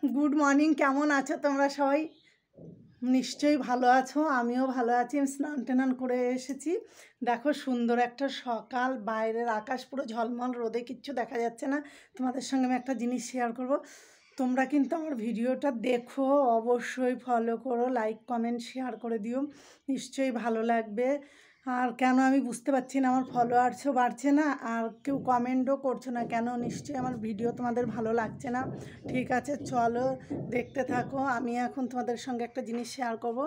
Good morning, কেমন আছো তোমরা সবাই? নিশ্চয়ই ভালো আছো, আমিও ভালো আছি। আমি স্নান টান করে এসেছি। দেখো সুন্দর একটা সকাল, বাইরের আকাশ পুরো ঝলমল, রোদে কিচ্ছু দেখা যাচ্ছে না। তোমাদের সঙ্গে আমি একটা জিনিস শেয়ার করব। তোমরা কিন্তু আমার ভিডিওটা দেখো, অবশ্যই ফলো করো, লাইক কমেন্ট শেয়ার করে দিও, নিশ্চয়ই ভালো লাগবে। আর কেন আমি বুঝতে পারছি না, আমার ফলোয়ার্সও বাড়ছে না আর কেউ কমেন্টও করছো না কেন? নিশ্চয়ই আমার ভিডিও তোমাদের ভালো লাগছে না। ঠিক আছে, চলো দেখতে থাকো। আমি এখন তোমাদের সঙ্গে একটা জিনিস শেয়ার করব।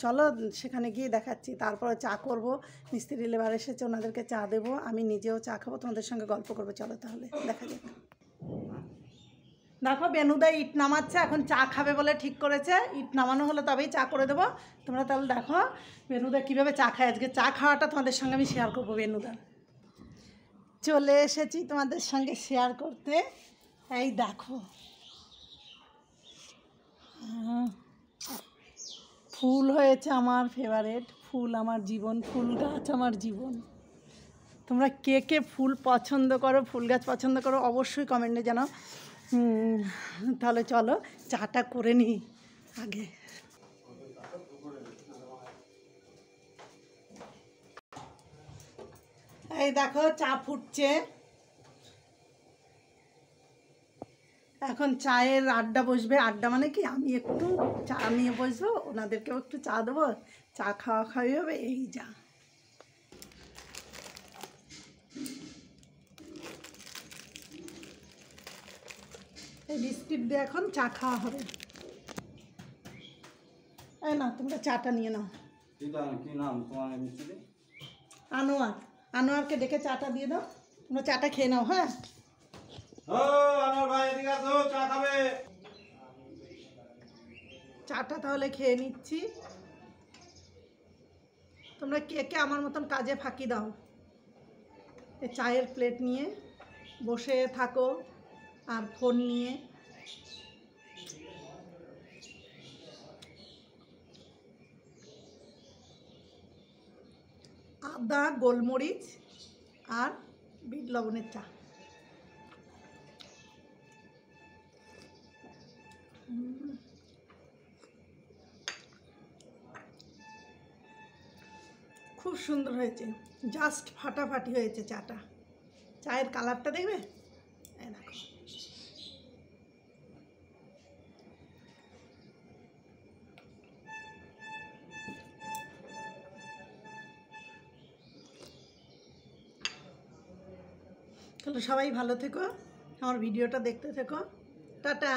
চলো সেখানে গিয়ে দেখাচ্ছি। তারপরে চা করব, মিস্ত্রি লেবার এসেছে, ওনাদেরকে চা দেবো, আমি নিজেও চা খাবো, তোমাদের সঙ্গে গল্প করবো। চলো তাহলে দেখা যাক। দেখো বেনুদা ইট নামাচ্ছে, এখন চা খাবে বলে ঠিক করেছে। ইট নামানো হলে তবেই চা করে দেবো। তোমরা তাহলে দেখো বেনুদা কীভাবে চা খায়। আজকে চা খাওয়াটা তোমাদের সঙ্গে আমি শেয়ার করবো। বেনুদা চলে এসেছি তোমাদের সঙ্গে শেয়ার করতে। এই দেখো ফুল হয়েছে, আমার ফেভারেট ফুল, আমার জীবন, ফুল গাছ আমার জীবন। তোমরা কে কে ফুল পছন্দ করো, ফুল গাছ পছন্দ করো, অবশ্যই কমেন্টে জানাও। তাহলে চলো চাটা করে নিই আগে। এই দেখো চা ফুটছে, এখন চায়ের আড্ডা বসবে। আড্ডা মানে কি, আমি একটু চা নিয়ে বসবো, ওনাদেরকেও একটু চা দেবো, চা খাওয়া খাওয়াই হবে। এই যা এই বিস্কিট দিয়ে এখন চা খাওয়া হবে। এই না, তোমরা চাটা নিয়ে নাও। কি নাম তোমার মিস্ত্রি? আনোয়ার, আনোয়ারকে ডেকে চাটা দিয়ে দাও। তোমরা চাটা খেয়ে নাও। হ্যাঁ ও আনোয়ার ভাই, এদিকে আসো, চা খাবে। চাটা তাহলে খেয়ে নিচ্ছি। তোমরা কে কে আমার মতন কাজে ফাঁকি দাও, এই চায়ের প্লেট নিয়ে বসে থাকো আর ফোন নিয়ে। আদা, গোলমরিচ আর বিট লবণের চা। খুব সুন্দর হয়েছে, জাস্ট ফাটাফাটি হয়েছে চাটা। চায়ের কালারটা দেখবে, এই দেখো। তাহলে সবাই ভালো থেকো, আমার ভিডিওটা দেখতে থেকো। টাটা।